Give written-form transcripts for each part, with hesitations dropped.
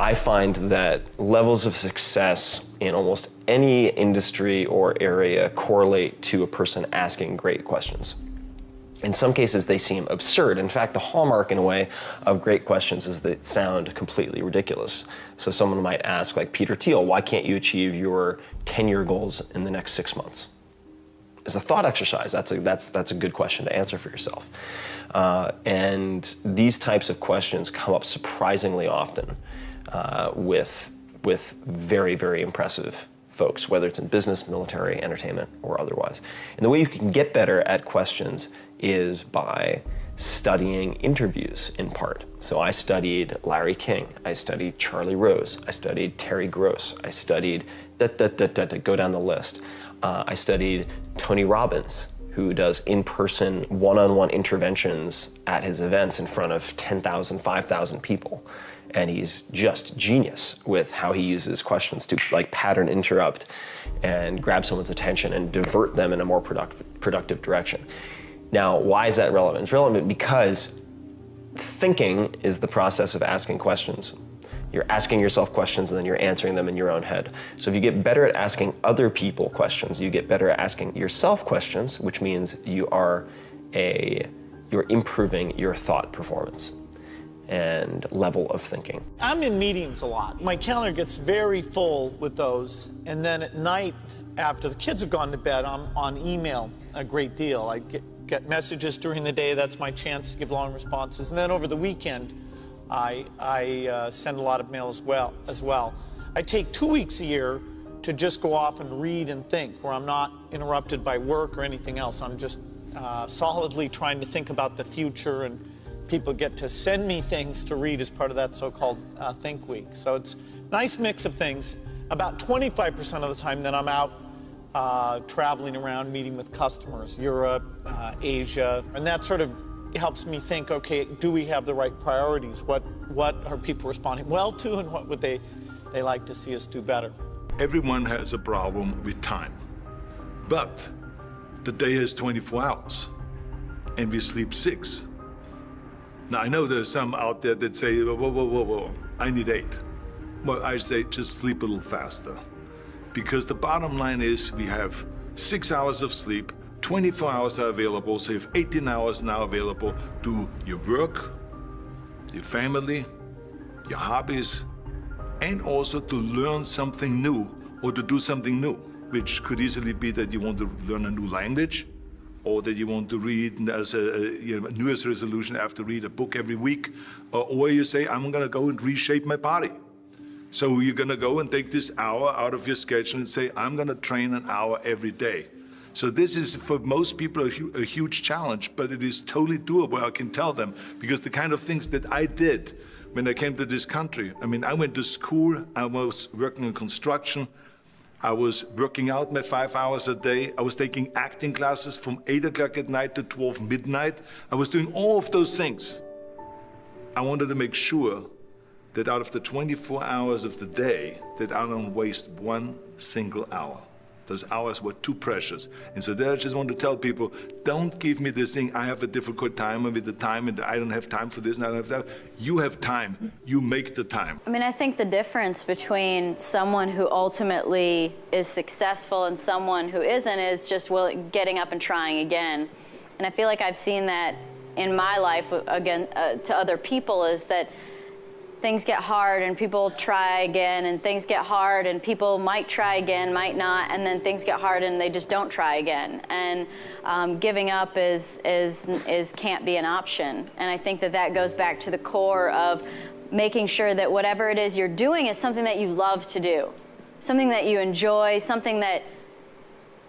I find that levels of success in almost any industry or area correlate to a person asking great questions. In some cases, they seem absurd. In fact, the hallmark, in a way, of great questions is they sound completely ridiculous. So someone might ask, like Peter Thiel, why can't you achieve your 10-year goals in the next 6 months? As a thought exercise, that's a good question to answer for yourself. And these types of questions come up surprisingly often with very, very impressive folks, whether it's in business, military, entertainment, or otherwise. And the way you can get better at questions is by studying interviews in part. So I studied Larry King, I studied Charlie Rose, I studied Terry Gross, I studied go down the list. I studied Tony Robbins, who does in-person, one-on-one interventions at his events in front of 10,000, 5,000 people. And he's just genius with how he uses questions to like pattern interrupt and grab someone's attention and divert them in a more productive direction. Now, why is that relevant? It's relevant because thinking is the process of asking questions. You're asking yourself questions and then you're answering them in your own head. So if you get better at asking other people questions, you get better at asking yourself questions, which means you're improving your thought performance and level of thinking. I'm in meetings a lot. My calendar gets very full with those. And then at night, after the kids have gone to bed, I'm on email a great deal. I get messages during the day. That's my chance to give long responses. And then over the weekend, I send a lot of mail as well. I take 2 weeks a year to just go off and read and think, where I'm not interrupted by work or anything else. I'm just solidly trying to think about the future, and people get to send me things to read as part of that so-called Think Week. So it's a nice mix of things. About 25% of the time that I'm out traveling around, meeting with customers, Europe, Asia, and that sort of helps me think, okay, do we have the right priorities? What are people responding well to, and what would they like to see us do better? Everyone has a problem with time, but the day has 24 hours, and we sleep 6. Now, I know there's some out there that say, whoa, I need 8. Well, I say just sleep a little faster, because the bottom line is we have 6 hours of sleep, 24 hours are available, so you have 18 hours now available to your work, your family, your hobbies, and also to learn something new or to do something new, which could easily be that you want to learn a new language, or that you want to read as a New Year's resolution, I have to read a book every week, or you say, I'm gonna go and reshape my body. So you're gonna go and take this hour out of your schedule and say, I'm gonna train an hour every day. So this is, for most people, a huge challenge, but it is totally doable, I can tell them, because the kind of things that I did when I came to this country, I mean, I went to school, I was working in construction, I was working out my 5 hours a day, I was taking acting classes from 8 o'clock at night to 12 midnight. I was doing all of those things. I wanted to make sure that out of the 24 hours of the day, that I don't waste one single hour. Those hours were too precious. And so there I just want to tell people, don't give me this thing, I have a difficult time with the time and I don't have time for this and I don't have that. You have time, you make the time. I mean, I think the difference between someone who ultimately is successful and someone who isn't is just getting up and trying again. And I feel like I've seen that in my life, again, to other people, is that things get hard and people try again, and things get hard and people might try again, might not, and then things get hard and they just don't try again. And giving up can't be an option. And I think that goes back to the core of making sure that whatever it is you're doing is something that you love to do, something that you enjoy, something that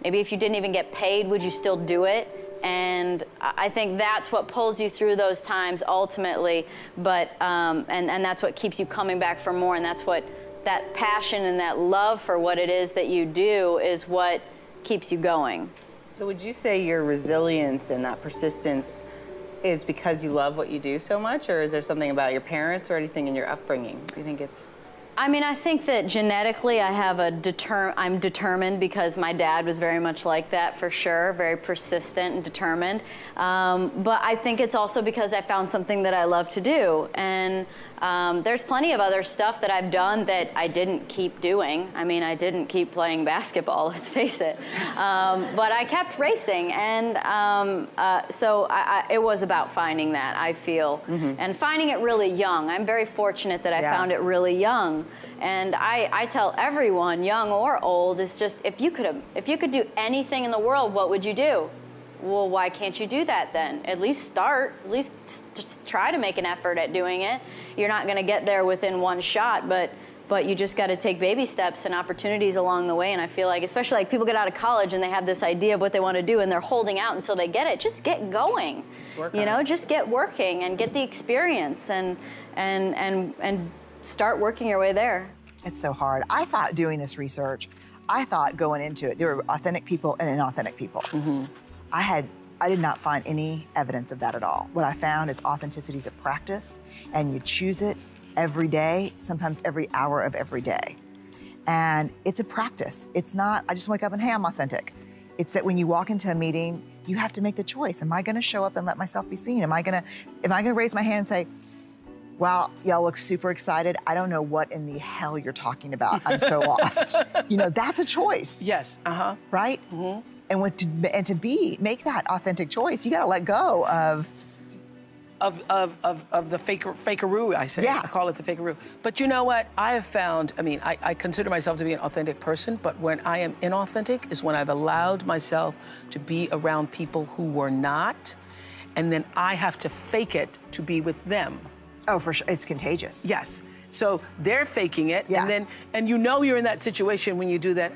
maybe if you didn't even get paid, would you still do it? And I think that's what pulls you through those times ultimately, but and that's what keeps you coming back for more, and that's what that passion and that love for what it is that you do is what keeps you going. So would you say your resilience and that persistence is because you love what you do so much, or is there something about your parents or anything in your upbringing? Do you think it's... I mean, I think that genetically I have I'm determined because my dad was very much like that, for sure, very persistent and determined. But I think it's also because I found something that I love to do. And there's plenty of other stuff that I've done that I didn't keep doing. I mean, I didn't keep playing basketball, let's face it. But I kept racing. And so it was about finding that, I feel. And finding it really young. I'm very fortunate that I found it really young. And I tell everyone, young or old, is just if you could do anything in the world, what would you do? Well, why can't you do that then? At least start. At least try to make an effort at doing it. You're not going to get there within one shot, but you just got to take baby steps and opportunities along the way. And I feel like, especially like people get out of college and they have this idea of what they want to do and they're holding out until they get it. Just get going. Just get working and get the experience and start working your way there. It's so hard. I thought doing this research, I thought going into it, there were authentic people and inauthentic people. I did not find any evidence of that at all. What I found is authenticity is a practice, and you choose it every day, sometimes every hour of every day. And it's a practice. It's not, I just wake up and, hey, I'm authentic. It's that when you walk into a meeting, you have to make the choice. Am I gonna show up and let myself be seen? Am I gonna raise my hand and say, wow, y'all look super excited. I don't know what in the hell you're talking about. I'm so lost. That's a choice. Yes, Right? And make that authentic choice, you gotta let go of the fakeroo, I say. Yeah. I call it the fakeroo. But you know what? I have found, I consider myself to be an authentic person, but when I am inauthentic is when I've allowed myself to be around people who were not, and then I have to fake it to be with them. Oh, for sure, it's contagious. Yes. So they're faking it, Yeah. and you're in that situation when you do that,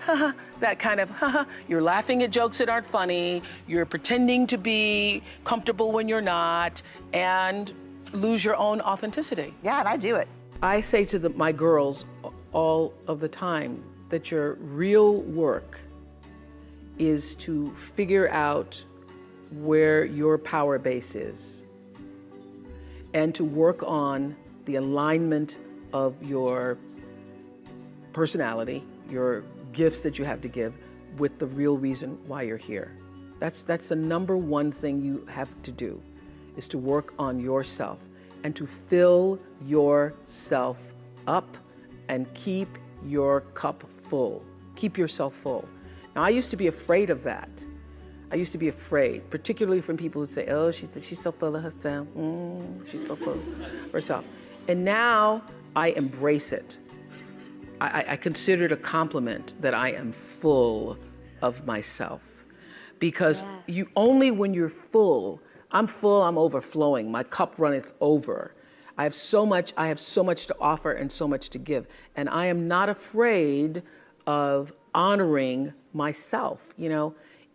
that kind of, you're laughing at jokes that aren't funny, you're pretending to be comfortable when you're not, and lose your own authenticity. Yeah, and I do it. I say to my girls all of the time that your real work is to figure out where your power base is and to work on the alignment of your personality, your gifts that you have to give, with the real reason why you're here. That's the number one thing you have to do, is to work on yourself and to fill yourself up and keep your cup full. Keep yourself full. Now, I used to be afraid of that. I used to be afraid, particularly from people who say, oh, she's so full of herself. She's so full of herself. And now I embrace it. I consider it a compliment that I am full of myself. Because only when you're full, I'm overflowing, my cup runneth over. I have so much to offer and so much to give. And I am not afraid of honoring myself,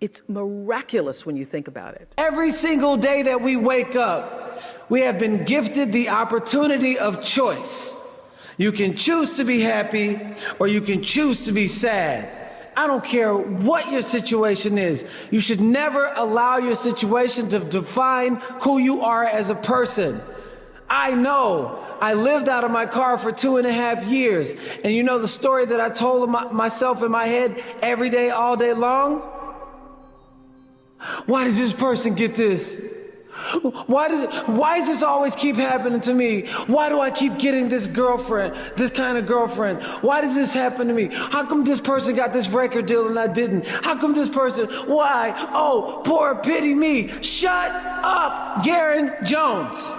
It's miraculous when you think about it. Every single day that we wake up, we have been gifted the opportunity of choice. You can choose to be happy or you can choose to be sad. I don't care what your situation is. You should never allow your situation to define who you are as a person. I know I lived out of my car for 2.5 years. And you know the story that I told myself in my head every day, all day long? Why does this person get this? Why does this always keep happening to me? Why do I keep getting this girlfriend, this kind of girlfriend? Why does this happen to me? How come this person got this record deal and I didn't? How come this person, why? Oh, poor pity me. Shut up, Garen Jones.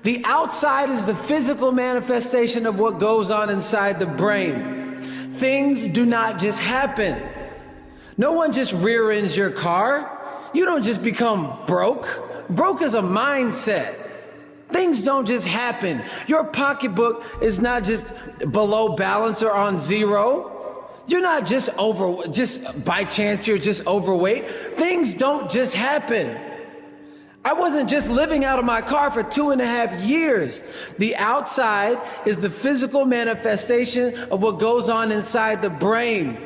The outside is the physical manifestation of what goes on inside the brain. Things do not just happen. No one just rear ends your car. You don't just become broke. Broke is a mindset. Things don't just happen. Your pocketbook is not just below balance or on zero. You're not just by chance you're just overweight. Things don't just happen. I wasn't just living out of my car for 2.5 years. The outside is the physical manifestation of what goes on inside the brain.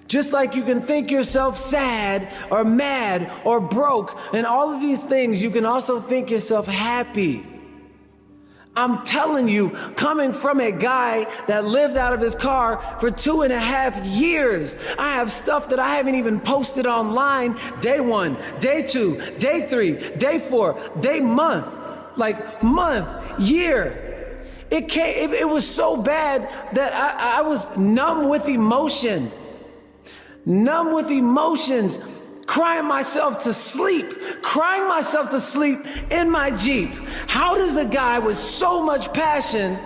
Just like you can think yourself sad or mad or broke and all of these things, you can also think yourself happy. I'm telling you, coming from a guy that lived out of his car for 2.5 years, I have stuff that I haven't even posted online. Day 1, day 2, day 3, day 4, day month, like month, year. It was so bad that I was numb with emotions, crying myself to sleep in my Jeep. How does a guy with so much passion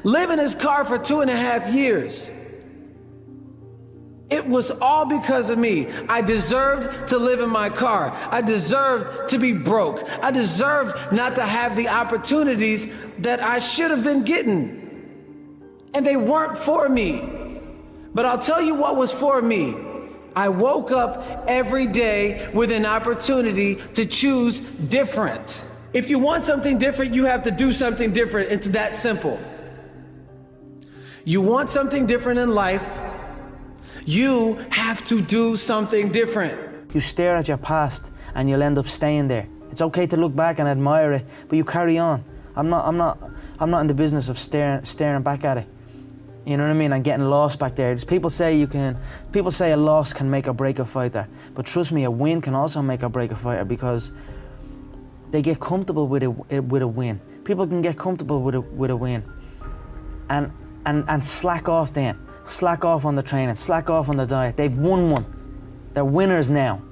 live in his car for 2.5 years? It was all because of me. I deserved to live in my car. I deserved to be broke. I deserved not to have the opportunities that I should have been getting. And they weren't for me. But I'll tell you what was for me. I woke up every day with an opportunity to choose different. If you want something different, you have to do something different. It's that simple. You want something different in life, you have to do something different. You stare at your past and you'll end up staying there. It's okay to look back and admire it, but you carry on. I'm not in the business of staring back at it. You know what I mean? And getting lost back there. People say a loss can make or break a fighter, but trust me, a win can also make or break a fighter because they get comfortable with a win. People can get comfortable with a win, and slack off then. Slack off on the training. Slack off on the diet. They've won one. They're winners now.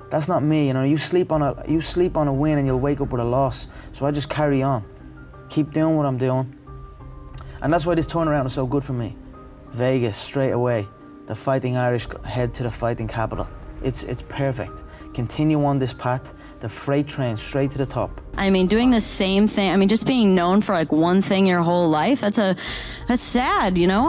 That's not me. You know, you sleep on a win and you'll wake up with a loss. So I just carry on, keep doing what I'm doing. And that's why this turnaround is so good for me. Vegas, straight away. The Fighting Irish head to the fighting capital. It's perfect. Continue on this path, the freight train straight to the top. I mean, doing the same thing, I mean, just being known for like one thing your whole life, that's sad, you know?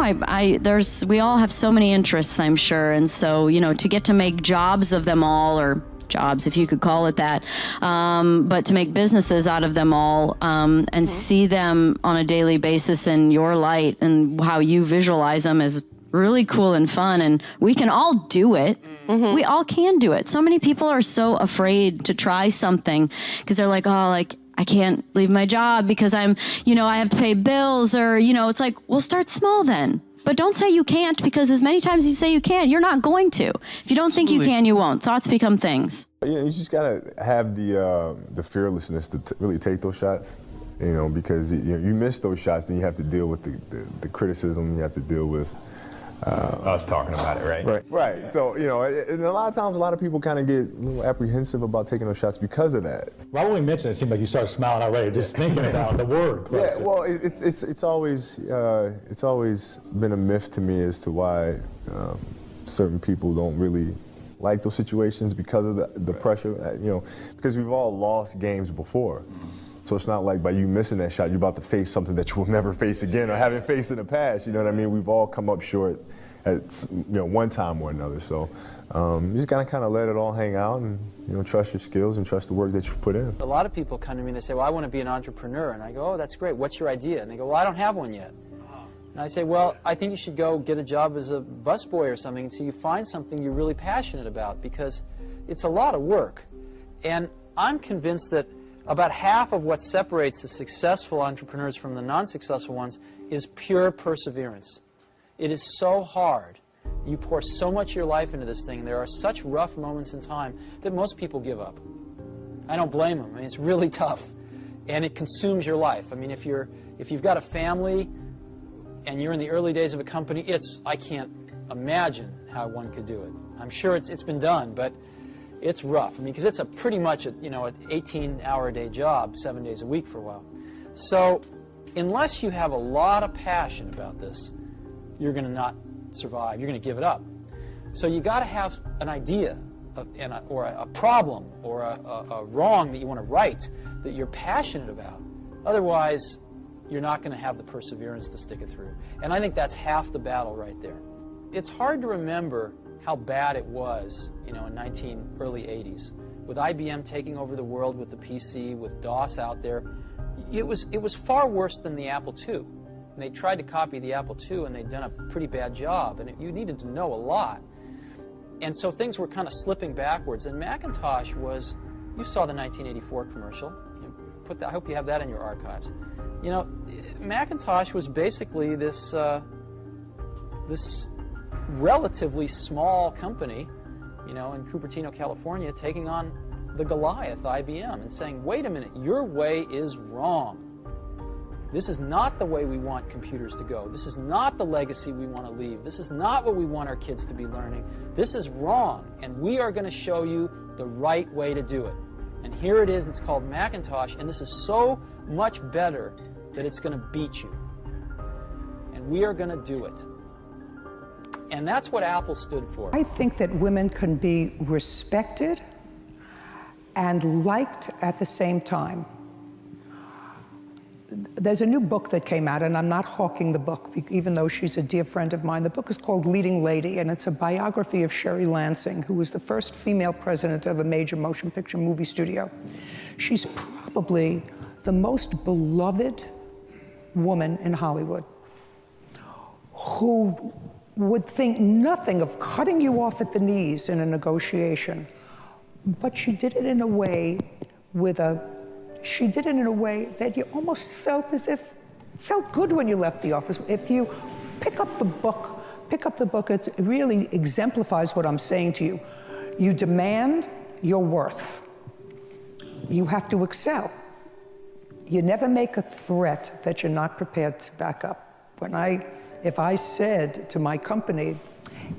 We all have so many interests, I'm sure. And so, you know, to get to make jobs of them all, or jobs, if you could call it that, but to make businesses out of them all, and see them on a daily basis in your light and how you visualize them is really cool and fun, and we can all do it. Mm-hmm. We all can do it. So many people are so afraid to try something because they're like, oh, like, I can't leave my job because I have to pay bills, or, it's like, well, start small then. But don't say you can't, because as many times as you say you can, you're not going to. If you don't think you can, you won't. Thoughts become things. Yeah, you just gotta have the fearlessness to really take those shots, because you miss those shots, then you have to deal with the criticism, you have to deal with us talking about it, right? Right. So, and a lot of times, a lot of people kind of get a little apprehensive about taking those shots because of that. Right when we mentioned it, seemed like you started smiling already, just thinking about the word. Yeah, well, it's always been a myth to me as to why certain people don't really like those situations because of the pressure, because we've all lost games before. So it's not like by you missing that shot, you're about to face something that you will never face again or haven't faced in the past. You know what I mean? We've all come up short at one time or another. So you just gotta kind of let it all hang out and trust your skills and trust the work that you've put in. A lot of people come to me and they say, well, I want to be an entrepreneur. And I go, oh, that's great. What's your idea? And they go, well, I don't have one yet. And I say, well, I think you should go get a job as a busboy or something until you find something you're really passionate about, because it's a lot of work. And I'm convinced that about half of what separates the successful entrepreneurs from the non-successful ones is pure perseverance. It is so hard. You pour so much of your life into this thing, and there are such rough moments in time that most people give up. I don't blame them. I mean, it's really tough, and it consumes your life. I mean, if you've got a family and you're in the early days of a company, I can't imagine how one could do it. I'm sure it's been done, but it's rough. I mean, because it's pretty much an 18-hour-a-day job, 7 days a week for a while. So unless you have a lot of passion about this, you're going to not survive. You're going to give it up. So you got to have an idea or a problem or a wrong that you want to right that you're passionate about. Otherwise, you're not going to have the perseverance to stick it through. And I think that's half the battle right there. It's hard to remember how bad it was, in early 80s, with IBM taking over the world with the PC, with DOS out there. It was far worse than the Apple II. And they tried to copy the Apple II, and they'd done a pretty bad job, and you needed to know a lot. And so things were kind of slipping backwards. And Macintosh was, you saw the 1984 commercial, I hope you have that in your archives. You know, Macintosh was basically this this relatively small company, you know, in Cupertino, California, taking on the Goliath, IBM, and saying, wait a minute, your way is wrong. This is not the way we want computers to go. This is not the legacy we want to leave. This is not what we want our kids to be learning. This is wrong, and we are going to show you the right way to do it. And here it is, it's called Macintosh, and this is so much better that it's going to beat you. And we are going to do it. And that's what Apple stood for. I think that women can be respected and liked at the same time. There's a new book that came out, and I'm not hawking the book, even though she's a dear friend of mine. The book is called Leading Lady, and it's a biography of Sherry Lansing, who was the first female president of a major motion picture movie studio. She's probably the most beloved woman in Hollywood, who would think nothing of cutting you off at the knees in a negotiation. But she did it in a way that you almost felt felt good when you left the office. If you pick up the book, it really exemplifies what I'm saying to you. You demand your worth. You have to excel. You never make a threat that you're not prepared to back up. If I said to my company,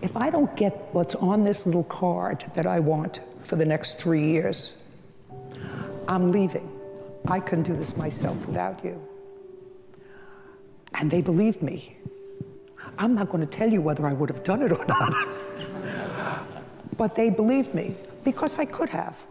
if I don't get what's on this little card that I want for the next 3 years, I'm leaving. I couldn't do this myself without you. And they believed me. I'm not going to tell you whether I would have done it or not. But they believed me because I could have.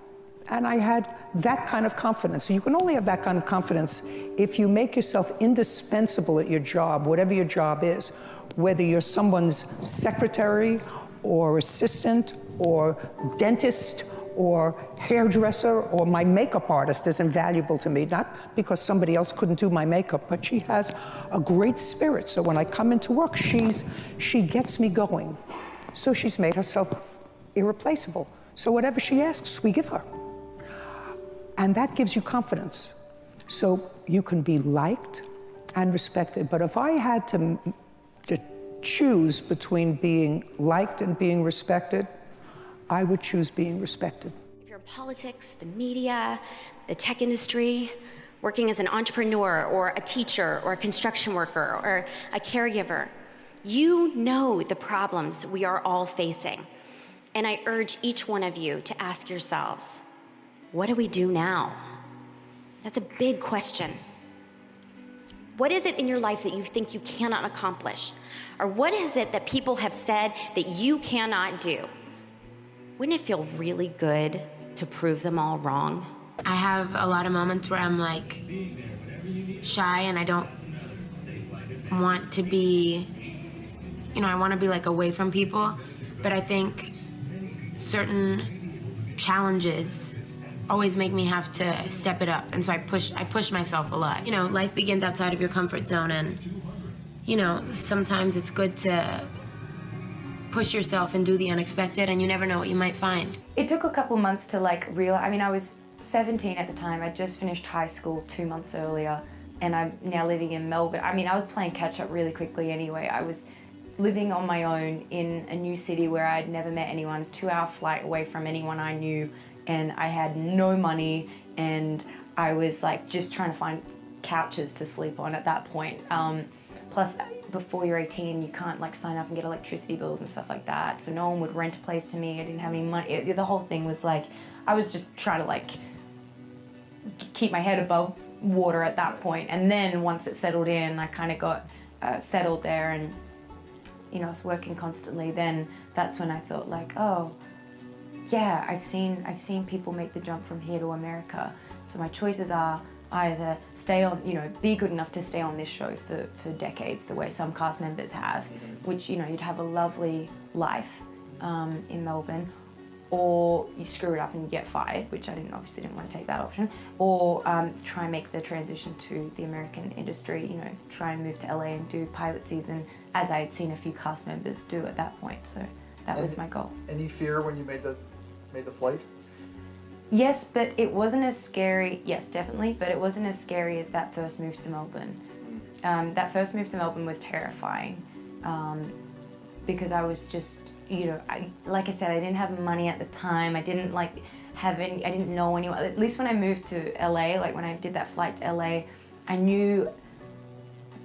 And I had that kind of confidence. So you can only have that kind of confidence if you make yourself indispensable at your job, whatever your job is, whether you're someone's secretary or assistant or dentist or hairdresser, or my makeup artist is invaluable to me, not because somebody else couldn't do my makeup, but she has a great spirit. So when I come into work, she gets me going. So she's made herself irreplaceable. So whatever she asks, we give her. And that gives you confidence. So you can be liked and respected. But if I had to choose between being liked and being respected, I would choose being respected. If you're in politics, the media, the tech industry, working as an entrepreneur or a teacher or a construction worker or a caregiver, you know the problems we are all facing. And I urge each one of you to ask yourselves, what do we do now? That's a big question. What is it in your life that you think you cannot accomplish? Or what is it that people have said that you cannot do? Wouldn't it feel really good to prove them all wrong? I have a lot of moments where I'm like shy and I don't want to be, I want to be like away from people, but I think certain challenges always make me have to step it up, and so I push myself a lot. Life begins outside of your comfort zone, and sometimes it's good to push yourself and do the unexpected, and you never know what you might find. It took a couple months to realize. I was 17 at the time. I just finished high school 2 months earlier, and I'm now living in Melbourne. I was playing catch up really quickly anyway. I was living on my own in a new city where I'd never met anyone, 2-hour flight away from anyone I knew, and I had no money, and I was just trying to find couches to sleep on at that point. Plus, before you're 18, you can't sign up and get electricity bills and stuff like that. So no one would rent a place to me. I didn't have any money. The whole thing was I was just trying to keep my head above water at that point. And then once it settled in, I kind of got settled there, and I was working constantly. Then that's when I thought oh, yeah, I've seen people make the jump from here to America. So my choices are either stay on, be good enough to stay on this show for decades, the way some cast members have, which, you'd have a lovely life in Melbourne, or you screw it up and you get fired, which I obviously didn't want to take that option, or try and make the transition to the American industry, try and move to LA and do pilot season, as I had seen a few cast members do at that point. So that was my goal. Any fear when you made the flight? Yes, but it wasn't as scary. Yes, definitely, but it wasn't as scary as that first move to Melbourne. That first move to Melbourne was terrifying because I was just, you know, like I said, I didn't have money at the time. I didn't have any. I didn't know anyone. At least when I moved to LA, like when I did that flight to LA, I knew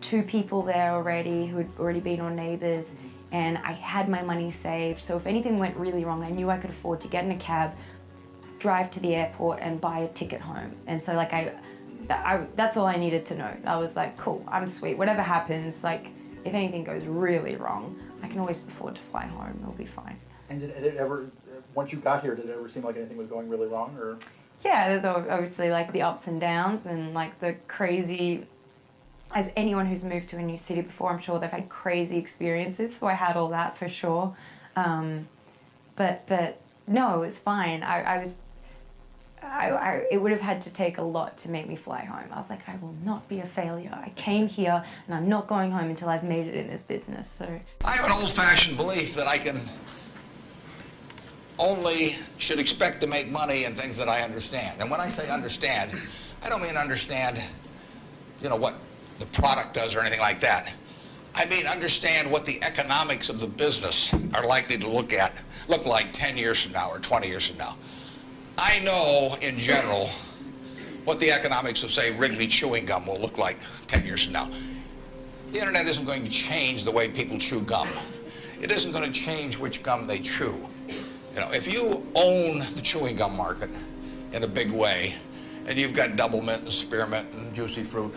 2 people there already who had already been on Neighbours, and I had my money saved. So if anything went really wrong, I knew I could afford to get in a cab, drive to the airport, and buy a ticket home. And so like that's all I needed to know. I was like, cool, I'm sweet. Whatever happens, like if anything goes really wrong, I can always afford to fly home. It'll be fine. And did it ever, once you got here, did it ever seem like anything was going really wrong, or? Yeah, there's obviously like the ups and downs and like the crazy, as anyone who's moved to a new city before, I'm sure they've had crazy experiences, so I had all that for sure. But no, it was fine. It would have had to take a lot to make me fly home. I was like, I will not be a failure. I came here and I'm not going home until I've made it in this business. So I have an old-fashioned belief that I can only should expect to make money in things that I understand. And when I say understand, I don't mean understand, you know, what the product does or anything like that. I mean understand what the economics of the business are likely to look like 10 years from now or 20 years from now. I know, in general, what the economics of, say, Wrigley chewing gum will look like 10 years from now. The internet isn't going to change the way people chew gum. It isn't going to change which gum they chew. You know, if you own the chewing gum market in a big way, and you've got Double Mint and Spearmint and Juicy Fruit,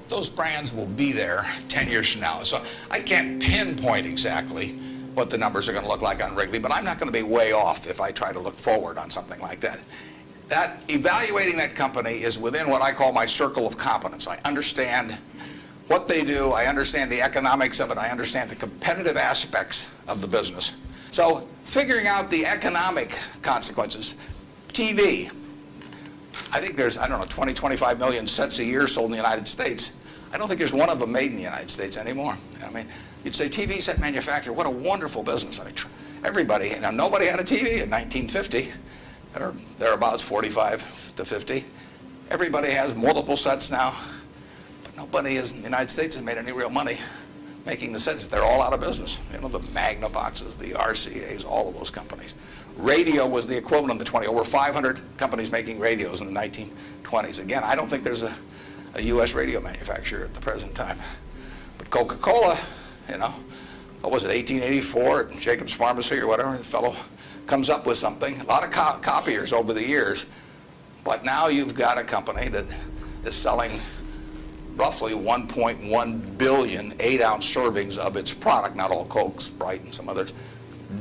those brands will be there 10 years from now. So I can't pinpoint exactly what the numbers are going to look like on Wrigley, but I'm not going to be way off if I try to look forward on something like that. That evaluating that company is within what I call my circle of competence. I understand what they do, I understand the economics of it, I understand the competitive aspects of the business. So figuring out the economic consequences, TV, I think there's, I don't know, 20, 25 million sets a year sold in the United States. I don't think there's one of them made in the United States anymore. I mean, you'd say TV set manufacturer, what a wonderful business. I mean, everybody, now nobody had a TV in 1950, or thereabouts, 45 to 50. Everybody has multiple sets now, but nobody in the United States has made any real money making the sets. They're all out of business. You know, the Magnavoxes, the RCAs, all of those companies. Radio was the equivalent of over 500 companies making radios in the 1920s. Again, I don't think there's a U.S. radio manufacturer at the present time. But Coca-Cola, you know, what was it, 1884 at Jacobs Pharmacy or whatever, the fellow comes up with something. A lot of copiers over the years, but now you've got a company that is selling roughly 1.1 billion 8-ounce servings of its product, not all Coke, Sprite, and some others,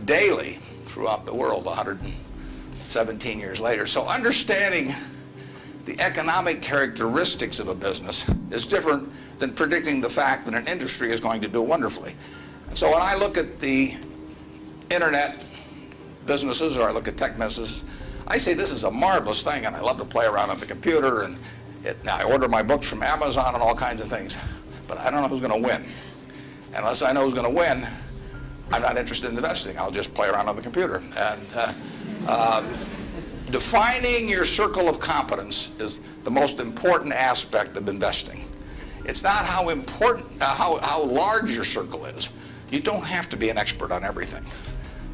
daily throughout the world 117 years later. So understanding the economic characteristics of a business is different than predicting the fact that an industry is going to do wonderfully. And so when I look at the internet businesses, or I look at tech businesses, I say this is a marvelous thing, and I love to play around on the computer, and I order my books from Amazon and all kinds of things, but I don't know who's going to win. And unless I know who's going to win, I'm not interested in investing. I'll just play around on the computer. And defining your circle of competence is the most important aspect of investing. It's not how important, how large your circle is. You don't have to be an expert on everything.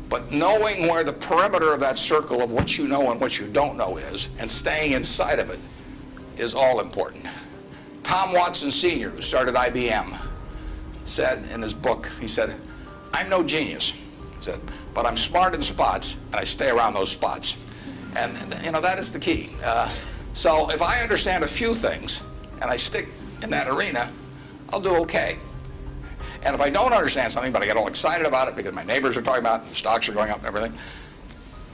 But knowing where the perimeter of that circle of what you know and what you don't know is, and staying inside of it, is all important. Tom Watson Sr., who started IBM, said in his book, he said, I'm no genius, he said, but I'm smart in spots, and I stay around those spots. And you know, that is the key. So if I understand a few things, and I stick in that arena, I'll do okay. And if I don't understand something, but I get all excited about it because my neighbors are talking about it, the stocks are going up and everything,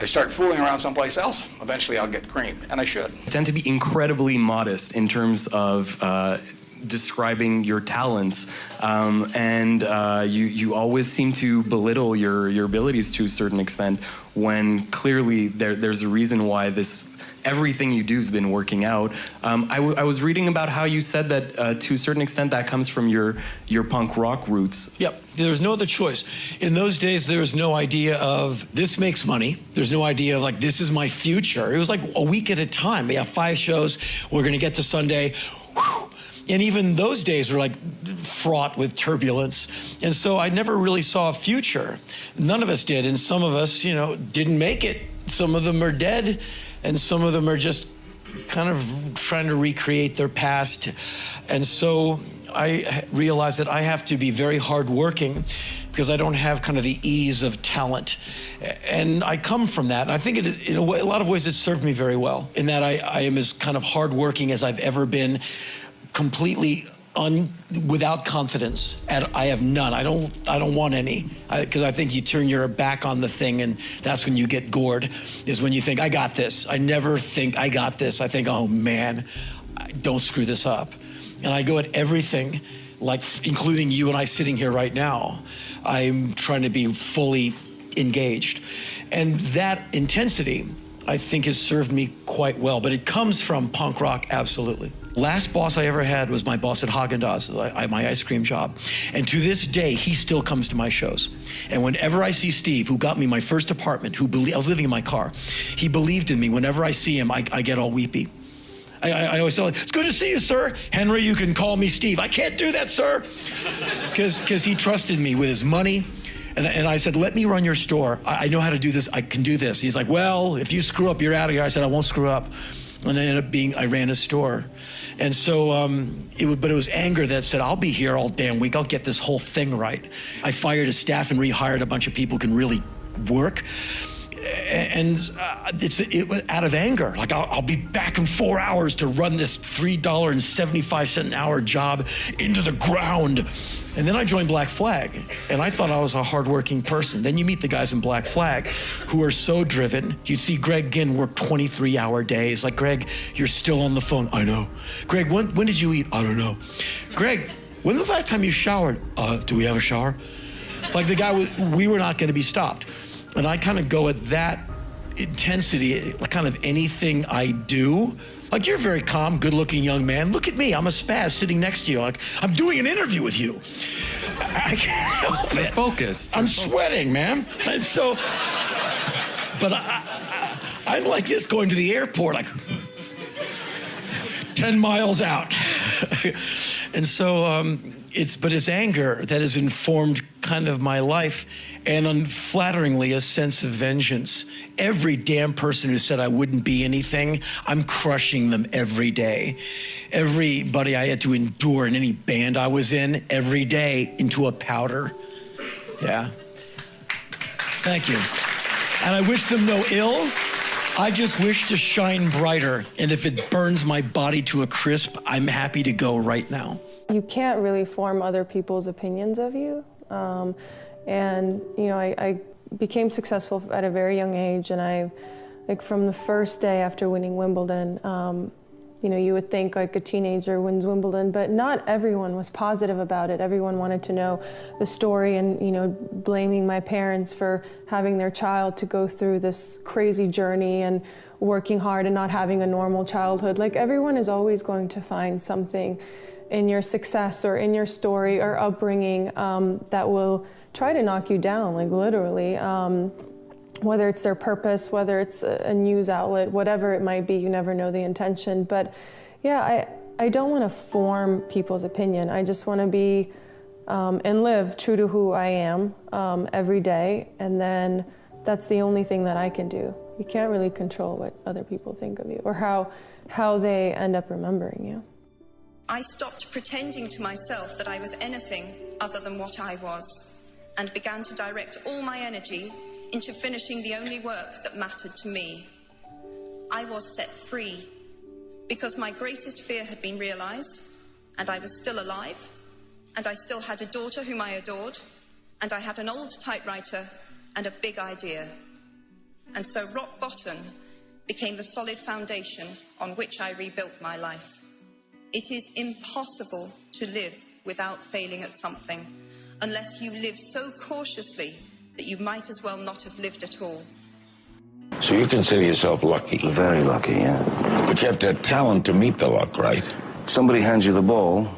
I start fooling around someplace else, eventually I'll get green, and I should. I tend to be incredibly modest in terms of describing your talents, and you always seem to belittle your abilities to a certain extent, when clearly there's a reason why this everything you do has been working out. I was reading about how you said that to a certain extent that comes from your punk rock roots. Yep, there's no other choice. In those days, there was no idea of this makes money. There's no idea of like, this is my future. It was like a week at a time. We have 5 shows. We're gonna get to Sunday. Whew. And even those days were like fraught with turbulence. And so I never really saw a future. None of us did. And some of us, you know, didn't make it. Some of them are dead. And some of them are just kind of trying to recreate their past. And so I realized that I have to be very hardworking because I don't have kind of the ease of talent. And I come from that. And I think in a way, a lot of ways it served me very well in that I am as kind of hardworking as I've ever been, completely without confidence. I have none. I don't want any, because I think you turn your back on the thing, and that's when you get gored. Is when you think I got this. I never think I got this. I think, oh man, don't screw this up. And I go at everything, like including you and I sitting here right now. I'm trying to be fully engaged, and that intensity I think has served me quite well. But it comes from punk rock, absolutely. Last boss I ever had was my boss at Haagen-Dazs, my ice cream job. And to this day, he still comes to my shows. And whenever I see Steve, who got me my first apartment, I was living in my car, he believed in me. Whenever I see him, I get all weepy. I always tell him, it's good to see you, sir. Henry, you can call me Steve. I can't do that, sir. Because he trusted me with his money. And I said, let me run your store. I know how to do this. I can do this. He's like, well, if you screw up, you're out of here. I said, I won't screw up. And I ended up I ran his store. And so, but it was anger that said, I'll be here all damn week. I'll get this whole thing right. I fired his staff and rehired a bunch of people who can really work. And it was out of anger. Like, I'll be back in 4 hours to run this $3.75 an hour job into the ground. And then I joined Black Flag, and I thought I was a hardworking person. Then you meet the guys in Black Flag who are so driven. You see Greg Ginn work 23-hour days. Like, Greg, you're still on the phone. I know. Greg, when did you eat? I don't know. Greg, when was the last time you showered? Do we have a shower? Like, the guy, we were not going to be stopped. And I kind of go at that intensity, kind of anything I do. Like, you're a very calm, good-looking young man. Look at me, I'm a spaz sitting next to you. Like, I'm doing an interview with you. I can't help it. Focused. I'm sweating, man. And so, but I'm like this going to the airport, like 10 miles out. And so, it's anger that has informed kind of my life, and unflatteringly, a sense of vengeance. Every damn person who said I wouldn't be anything, I'm crushing them every day. Everybody I had to endure in any band I was in, every day into a powder. Yeah. Thank you. And I wish them no ill. I just wish to shine brighter. And if it burns my body to a crisp, I'm happy to go right now. You can't really form other people's opinions of you. And, you know, I became successful at a very young age, and like from the first day after winning Wimbledon, you know, you would think like a teenager wins Wimbledon, but not everyone was positive about it. Everyone wanted to know the story and, you know, blaming my parents for having their child to go through this crazy journey and working hard and not having a normal childhood. Like, everyone is always going to find something in your success or in your story or upbringing that will try to knock you down, like literally. Whether it's their purpose, whether it's a news outlet, whatever it might be, you never know the intention. But yeah, I don't want to form people's opinion. I just want to be and live true to who I am every day. And then that's the only thing that I can do. You can't really control what other people think of you or how they end up remembering you. I stopped pretending to myself that I was anything other than what I was, and began to direct all my energy into finishing the only work that mattered to me. I was set free because my greatest fear had been realized, and I was still alive, and I still had a daughter whom I adored, and I had an old typewriter and a big idea. And so rock bottom became the solid foundation on which I rebuilt my life. It is impossible to live without failing at something, unless you live so cautiously that you might as well not have lived at all. So you consider yourself lucky? Very lucky, yeah. But you have to have talent to meet the luck, right? Somebody hands you the ball,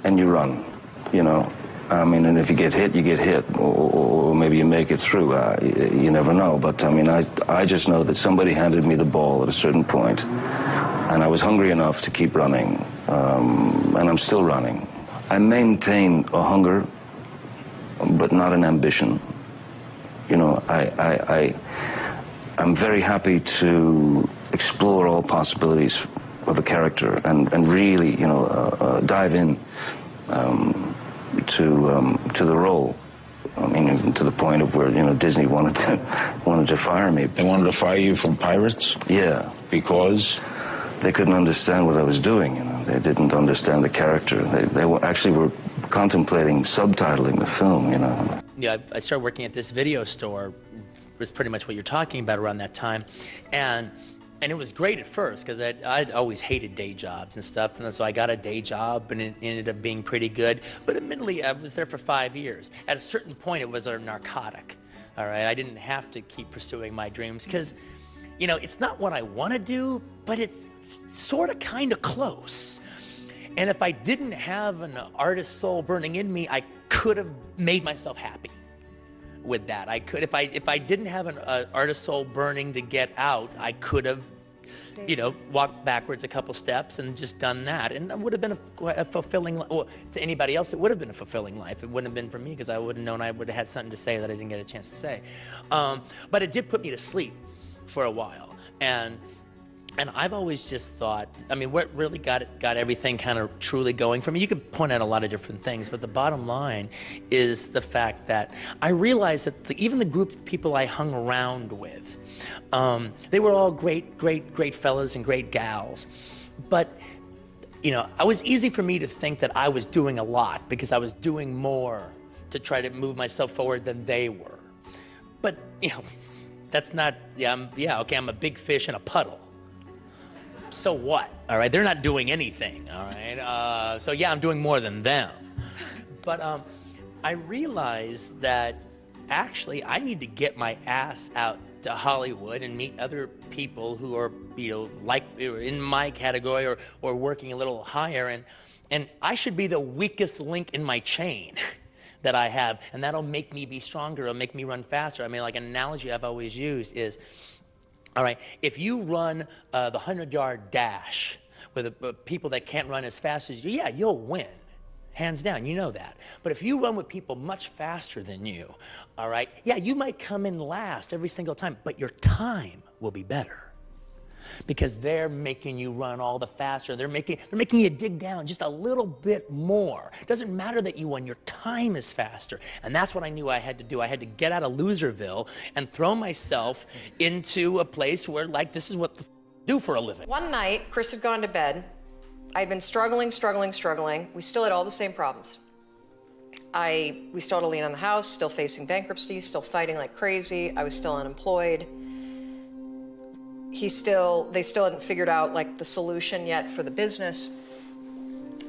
and you run, you know. I mean, and if you get hit, or maybe you make it through. You never know. But I mean, I just know that somebody handed me the ball at a certain point, and I was hungry enough to keep running, and I'm still running. I maintain a hunger, but not an ambition. You know, I'm very happy to explore all possibilities of a character and really, you know, dive in to the role. I mean, to the point of where, you know, Disney wanted to fire me. They wanted to fire you from Pirates? Yeah. Because? They couldn't understand what I was doing, you know. They didn't understand the character. They were contemplating subtitling the film, you know. Yeah, I started working at this video store, was pretty much what you're talking about around that time. And it was great at first, because I'd always hated day jobs and stuff, and so I got a day job, and it ended up being pretty good. But admittedly, I was there for 5 years. At a certain point, it was a narcotic, all right? I didn't have to keep pursuing my dreams, because, you know, it's not what I want to do, but it's sort of kind of close. And if I didn't have an artist soul burning in me, I could have made myself happy with that. I could, if I didn't have an artist soul burning to get out, I could have, you know, walked backwards a couple steps and just done that. And that would have been a fulfilling, well, to anybody else, it would have been a fulfilling life. It wouldn't have been for me, because I would have known I would have had something to say that I didn't get a chance to say. But it did put me to sleep for a while. And I've always just thought, I mean, what really got everything kind of truly going for me, you could point out a lot of different things, but the bottom line is the fact that I realized that even the group of people I hung around with, they were all great fellas and great gals. But, you know, it was easy for me to think that I was doing a lot because I was doing more to try to move myself forward than they were. But, you know, that's not, okay, I'm a big fish in a puddle. So what, all right? They're not doing anything, all right? So yeah, I'm doing more than them. But I realized that actually I need to get my ass out to Hollywood and meet other people who are, you know, like in my category or working a little higher, and I should be the weakest link in my chain that I have, and that'll make me be stronger, it'll make me run faster. I mean, like an analogy I've always used is, all right, if you run the 100-yard dash with people that can't run as fast as you, yeah, you'll win, hands down, you know that. But if you run with people much faster than you, all right, yeah, you might come in last every single time, but your time will be better. Because they're making you run all the faster. They're making you dig down just a little bit more. It doesn't matter that you won, your time is faster. And that's what I knew I had to do. I had to get out of Loserville and throw myself into a place where, like, this is what I do for a living. One night, Chris had gone to bed. I'd been struggling. We still had all the same problems. We still had a lien on the house, still facing bankruptcy, still fighting like crazy. I was still unemployed. They still hadn't figured out like the solution yet for the business.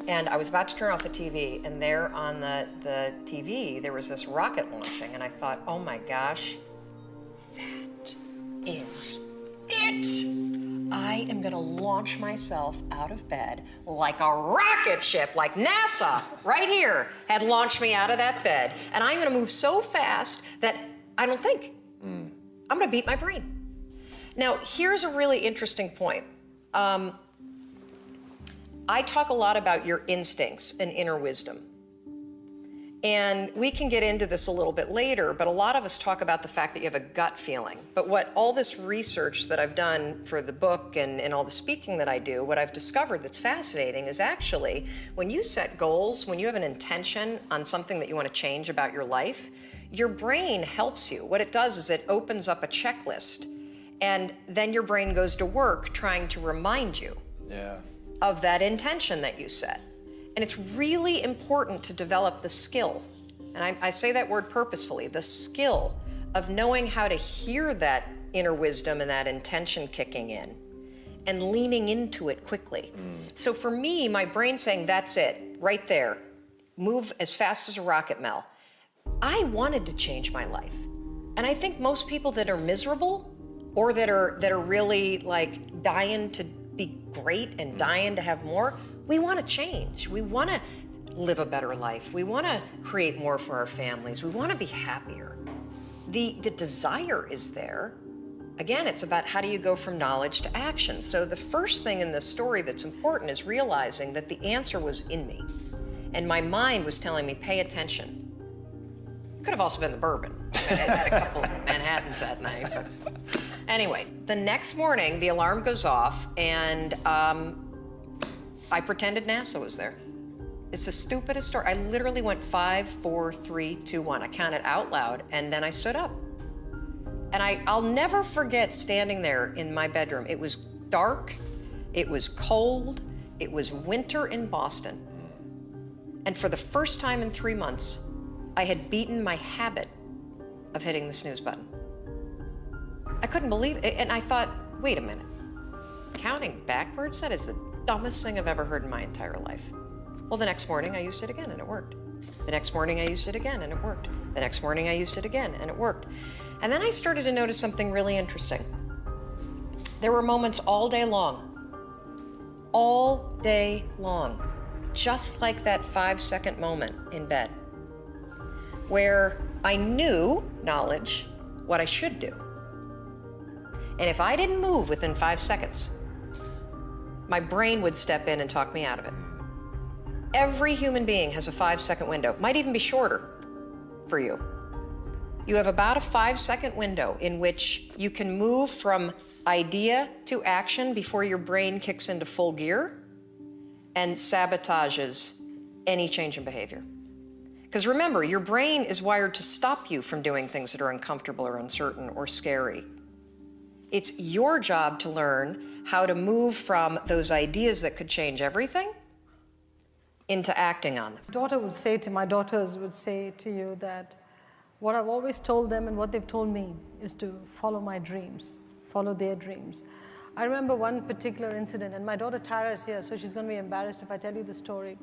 And I was about to turn off the TV, and there on the TV, there was this rocket launching, and I thought, oh my gosh, that is it. I am gonna launch myself out of bed like a rocket ship, like NASA, right here, had launched me out of that bed. And I'm gonna move so fast that I don't think. I'm gonna beat my brain. Now, here's a really interesting point. I talk a lot about your instincts and inner wisdom. And we can get into this a little bit later, but a lot of us talk about the fact that you have a gut feeling. But what all this research that I've done for the book and all the speaking that I do, what I've discovered that's fascinating is actually when you set goals, when you have an intention on something that you want to change about your life, your brain helps you. What it does is it opens up a checklist. And then your brain goes to work trying to remind you of that intention that you set. And it's really important to develop the skill, and I say that word purposefully, the skill of knowing how to hear that inner wisdom and that intention kicking in and leaning into it quickly. So for me, my brain saying, that's it, right there, move as fast as a rocket, Mel. I wanted to change my life. And I think most people that are miserable or that are really like dying to be great and dying to have more. We want to change. We want to live a better life. We want to create more for our families. We want to be happier. The desire is there. Again, it's about how do you go from knowledge to action. So the first thing in this story that's important is realizing that the answer was in me. And my mind was telling me, pay attention. Could have also been the bourbon. I had a couple of Manhattans that night. But anyway, the next morning, the alarm goes off, and I pretended NASA was there. It's the stupidest story. I literally went 5, 4, 3, 2, 1. I counted out loud, and then I stood up. And I'll never forget standing there in my bedroom. It was dark, it was cold, it was winter in Boston. And for the first time in 3 months, I had beaten my habit of hitting the snooze button. I couldn't believe it, and I thought, wait a minute. Counting backwards? That is the dumbest thing I've ever heard in my entire life. Well, the next morning I used it again and it worked. The next morning I used it again and it worked. The next morning I used it again and it worked. And then I started to notice something really interesting. There were moments all day long, just like that 5-second moment in bed, where I knew, knowledge, what I should do. And if I didn't move within 5 seconds, my brain would step in and talk me out of it. Every human being has a 5-second window, might even be shorter for you. You have about a 5-second window in which you can move from idea to action before your brain kicks into full gear and sabotages any change in behavior. Because remember, your brain is wired to stop you from doing things that are uncomfortable or uncertain or scary. It's your job to learn how to move from those ideas that could change everything into acting on them. My daughters would say to you that what I've always told them and what they've told me is to follow my dreams, follow their dreams. I remember one particular incident, and my daughter Tara is here, so she's going to be embarrassed if I tell you the story.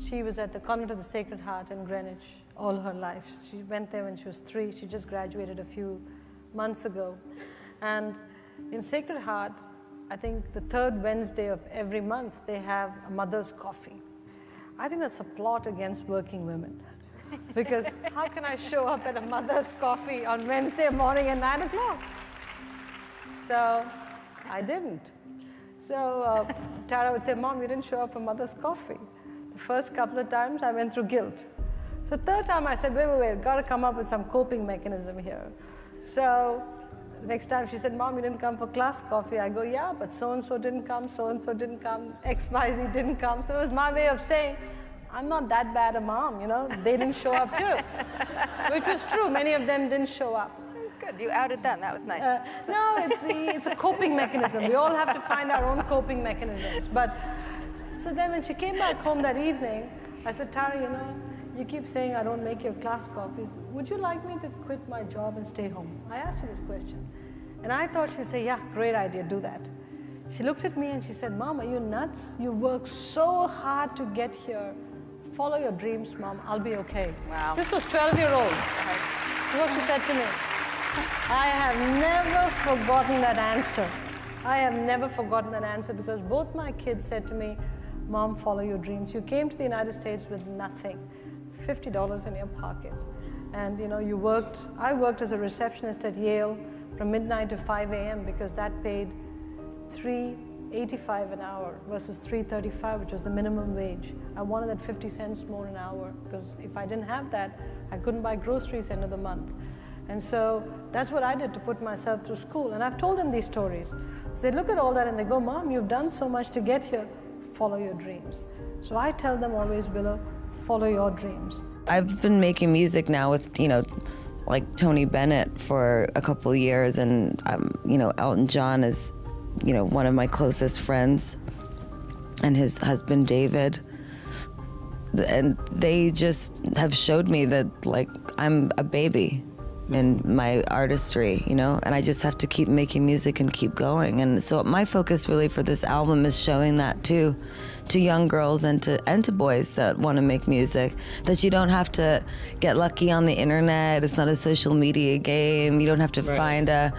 She was at the Convent of the Sacred Heart in Greenwich all her life. She went there when she was 3. She just graduated a few months ago. And in Sacred Heart, I think the 3rd Wednesday of every month, they have a mother's coffee. I think that's a plot against working women. Because how can I show up at a mother's coffee on Wednesday morning at 9 o'clock? So I didn't. So Tara would say, Mom, you didn't show up for mother's coffee. The first couple of times I went through guilt. So 3rd time I said, wait, got to come up with some coping mechanism here. So the next time she said, Mom, you didn't come for class coffee. I go, yeah, but so-and-so didn't come, so-and-so didn't come, XYZ didn't come. So it was my way of saying, I'm not that bad a mom, you know. They didn't show up too. Which was true. Many of them didn't show up. Good, you outed them, that was nice. No, it's a coping mechanism. We all have to find our own coping mechanisms. But, so then when she came back home that evening, I said, Tara, you know, you keep saying I don't make your class coffees. Would you like me to quit my job and stay home? I asked her this question. And I thought she'd say, yeah, great idea, do that. She looked at me and she said, Mom, are you nuts? You worked so hard to get here. Follow your dreams, Mom, I'll be okay. Wow. This was 12-year-old. That's what she said to me. I have never forgotten that answer. I have never forgotten that answer because both my kids said to me, Mom, follow your dreams. You came to the United States with nothing, $50 in your pocket. And you know, I worked as a receptionist at Yale from midnight to 5 a.m. because that paid $3.85 an hour versus $3.35, which was the minimum wage. I wanted that 50 cents more an hour because if I didn't have that, I couldn't buy groceries end of the month. And so that's what I did to put myself through school. And I've told them these stories. So they look at all that and they go, Mom, you've done so much to get here. Follow your dreams. So I tell them always, Willow, follow your dreams. I've been making music now with, like Tony Bennett for a couple of years, and Elton John is, one of my closest friends, and his husband David. And they just have showed me that, like, I'm a baby. in my artistry, you know, and I just have to keep making music and keep going. And so my focus really for this album is showing that to young girls and to boys that want to make music, that you don't have to get lucky on the internet. It's not a social media game. You don't have to find the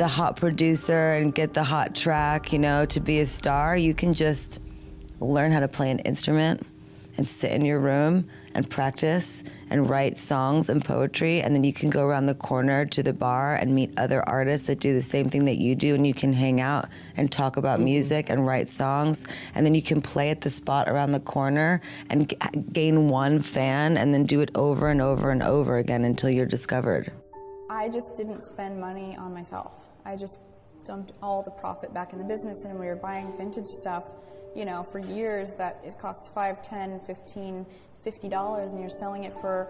hot producer and get the hot track, you know, to be a star. You can just learn how to play an instrument and sit in your room and practice and write songs and poetry, and then you can go around the corner to the bar and meet other artists that do the same thing that you do, and you can hang out and talk about music and write songs, and then you can play at the spot around the corner and gain one fan and then do it over and over and over again until you're discovered. I just didn't spend money on myself. I just dumped all the profit back in the business, and we were buying vintage stuff, you know, for years that it costs $5, $10, $15, $50, and you're selling it for,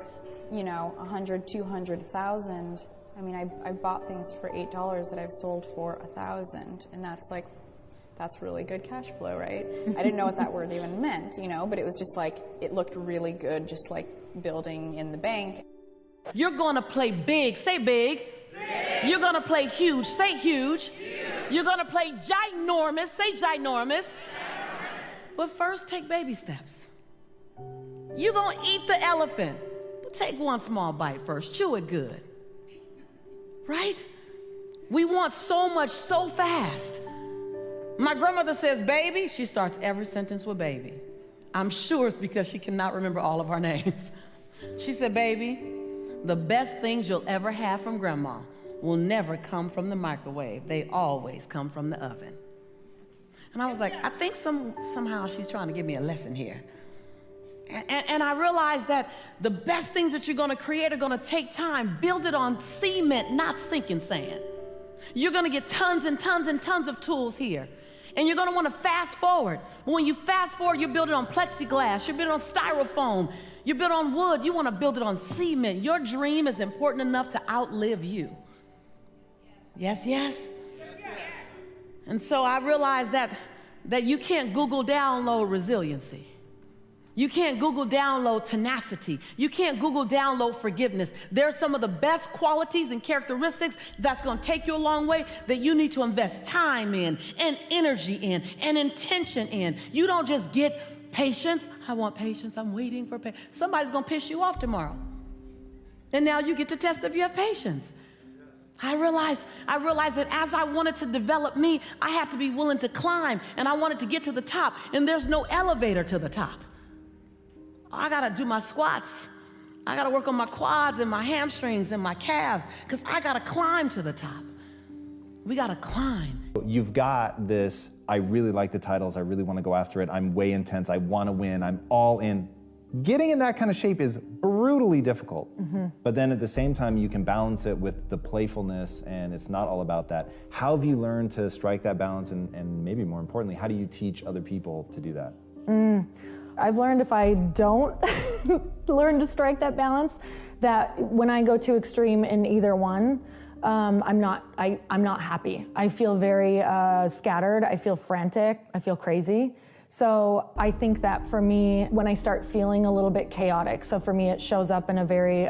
you know, $100, $200, $1,000. I mean, I bought things for $8 that I've sold for $1,000, and that's really good cash flow, right? I didn't know what that word even meant, you know, but it was just like, it looked really good, just like building in the bank. You're gonna play big, say big. Big. You're gonna play huge, say huge. Huge. You're gonna play ginormous, say ginormous. But first, take baby steps. You're gonna eat the elephant, but take one small bite first, chew it good. Right? We want so much so fast. My grandmother says baby, she starts every sentence with baby. I'm sure it's because she cannot remember all of our names. She said, baby, the best things you'll ever have from grandma will never come from the microwave. They always come from the oven. And I was like, I think somehow she's trying to give me a lesson here. And I realized that the best things that you're gonna create are gonna take time. Build it on cement, not sinking sand. You're gonna get tons and tons and tons of tools here. And you're gonna wanna fast forward. When you fast forward, you build it on plexiglass, you build it on styrofoam, you build it on wood, you wanna build it on cement. Your dream is important enough to outlive you. Yes, yes? And so I realized that you can't Google download resiliency. You can't Google download tenacity. You can't Google download forgiveness. They're some of the best qualities and characteristics that's gonna take you a long way that you need to invest time in and energy in and intention in. You don't just get patience. I want patience, I'm waiting for patience. Somebody's gonna piss you off tomorrow. And now you get to test if you have patience. I realized that as I wanted to develop me, I had to be willing to climb, and I wanted to get to the top, and there's no elevator to the top. I gotta do my squats. I gotta work on my quads and my hamstrings and my calves, because I gotta climb to the top. We gotta climb. You've got this, I really like the titles, I really wanna go after it, I'm way intense, I wanna win, I'm all in. Getting in that kind of shape is brutally difficult, but then at the same time you can balance it with the playfulness, and it's not all about that. How have you learned to strike that balance, and maybe more importantly, how do you teach other people to do that? I've learned if I don't learn to strike that balance, that when I go too extreme in either one, I'm not happy. I feel very scattered, I feel frantic, I feel crazy. So I think that for me, when I start feeling a little bit chaotic, so for me it shows up in a very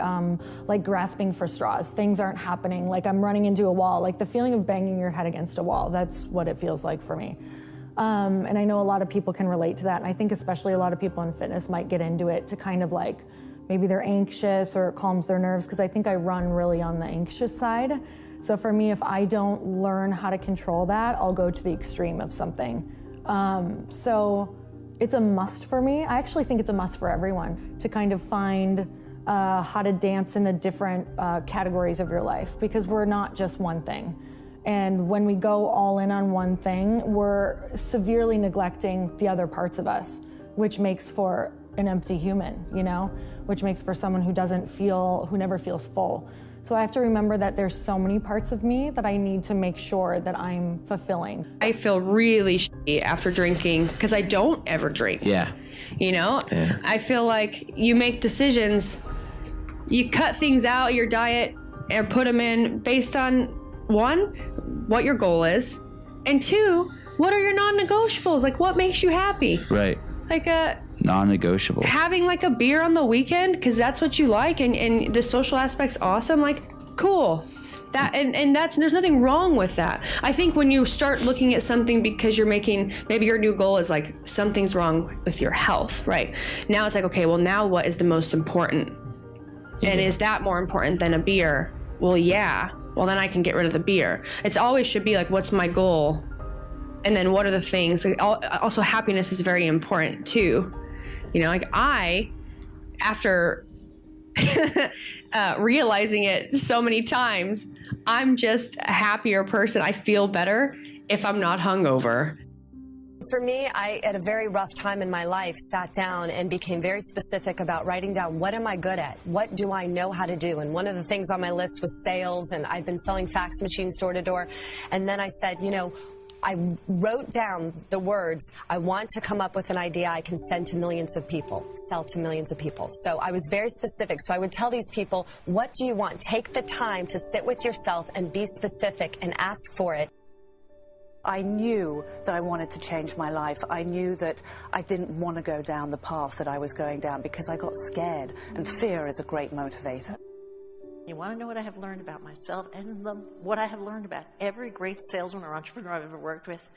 like grasping for straws. Things aren't happening, like I'm running into a wall, like the feeling of banging your head against a wall. That's what it feels like for me. And I know a lot of people can relate to that, and I think especially a lot of people in fitness might get into it to kind of like, maybe they're anxious or it calms their nerves, because I think I run really on the anxious side. So for me, if I don't learn how to control that, I'll go to the extreme of something. So it's a must for me. I actually think it's a must for everyone to kind of find how to dance in the different categories of your life, because we're not just one thing. And when we go all in on one thing, we're severely neglecting the other parts of us, which makes for an empty human, you know, which makes for someone who never feels full. So I have to remember that there's so many parts of me that I need to make sure that I'm fulfilling. I feel really shitty after drinking because I don't ever drink. Yeah. You know? Yeah. I feel like you make decisions, you cut things out, your diet, and put them in based on, one, what your goal is, and two, what are your non-negotiables? Like, what makes you happy? Right. Like, non-negotiable. Having like a beer on the weekend, because that's what you like, and the social aspect's awesome, like, cool. That and there's nothing wrong with that. I think when you start looking at something because you're making, maybe your new goal is like, something's wrong with your health, right? Now it's like, okay, well now what is the most important? And is that more important than a beer? Well, yeah. Well, then I can get rid of the beer. It's always should be like, what's my goal? And then what are the things? Like, also, happiness is very important too. You know, like after realizing it so many times, I'm just a happier person. I feel better if I'm not hungover. For me, I, at a very rough time in my life, sat down and became very specific about writing down, what am I good at? What do I know how to do? And one of the things on my list was sales, and I've been selling fax machines door to door. And then I said, you know, I wrote down the words, I want to come up with an idea I can send to millions of people, sell to millions of people. So I was very specific. So I would tell these people, what do you want? Take the time to sit with yourself and be specific and ask for it. I knew that I wanted to change my life. I knew that I didn't want to go down the path that I was going down because I got scared, and fear is a great motivator. You want to know what I have learned about myself and what I have learned about every great salesman or entrepreneur I've ever worked with?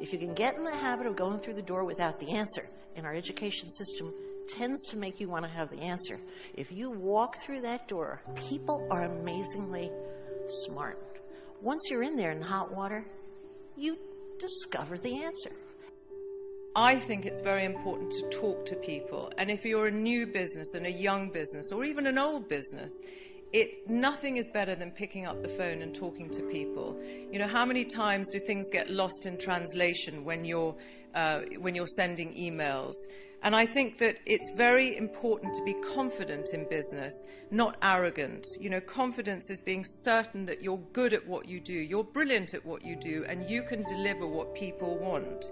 If you can get in the habit of going through the door without the answer, and our education system tends to make you want to have the answer. If you walk through that door, people are amazingly smart. Once you're in there in hot water, you discover the answer. I think it's very important to talk to people. And if you're a new business and a young business or even an old business, nothing is better than picking up the phone and talking to people. You know, how many times do things get lost in translation when you're sending emails? And I think that it's very important to be confident in business, not arrogant. You know, confidence is being certain that you're good at what you do, you're brilliant at what you do, and you can deliver what people want.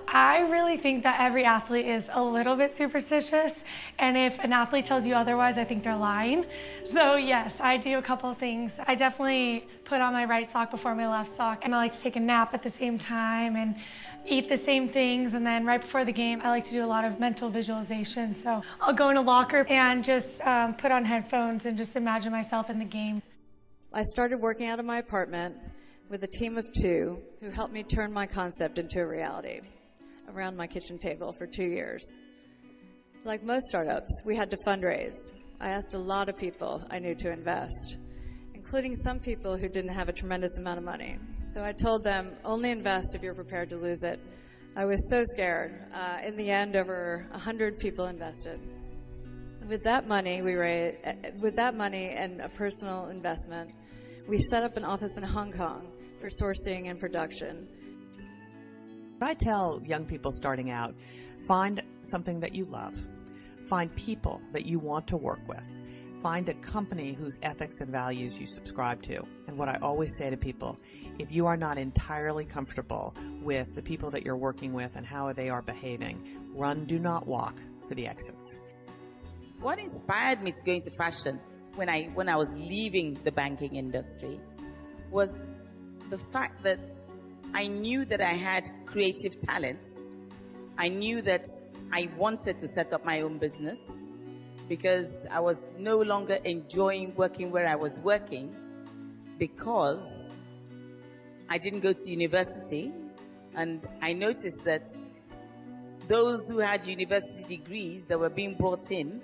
I really think that every athlete is a little bit superstitious, and if an athlete tells you otherwise, I think they're lying. So yes, I do a couple of things. I definitely put on my right sock before my left sock, and I like to take a nap at the same time and eat the same things, and then right before the game, I like to do a lot of mental visualization. So I'll go in a locker and just put on headphones and just imagine myself in the game. I started working out of my apartment with a team of 2 who helped me turn my concept into a reality around my kitchen table for 2 years. Like most startups, we had to fundraise. I asked a lot of people I knew to invest, including some people who didn't have a tremendous amount of money. So I told them, only invest if you're prepared to lose it. I was so scared. In the end, over 100 people invested. With that money and a personal investment, we set up an office in Hong Kong for sourcing and production. I tell young people starting out, find something that you love. Find people that you want to work with. Find a company whose ethics and values you subscribe to. And what I always say to people, if you are not entirely comfortable with the people that you're working with and how they are behaving, run, do not walk for the exits. What inspired me to go into fashion when I was leaving the banking industry was the fact that I knew that I had creative talents. I knew that I wanted to set up my own business because I was no longer enjoying working where I was working because I didn't go to university, and I noticed that those who had university degrees that were being brought in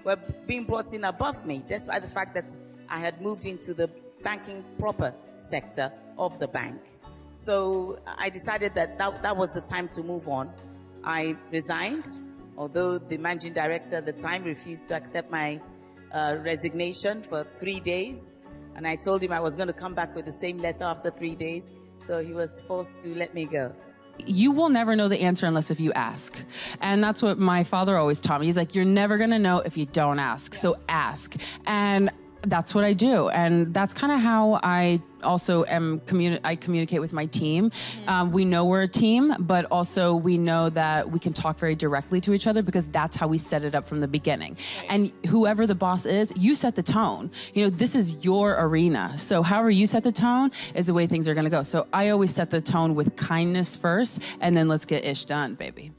were being brought in above me, despite the fact that I had moved into the banking proper sector of the bank. So I decided that was the time to move on. I resigned, although the managing director at the time refused to accept my resignation for 3 days. And I told him I was going to come back with the same letter after 3 days. So he was forced to let me go. You will never know the answer unless if you ask. And that's what my father always taught me. He's like, you're never going to know if you don't ask. So ask. And that's what I do. And that's kind of how I also I communicate with my team. We know we're a team, but also we know that we can talk very directly to each other because that's how we set it up from the beginning. Right. And whoever the boss is, you set the tone. You know, this is your arena. So however you set the tone is the way things are going to go. So I always set the tone with kindness first, and then let's get ish done, baby.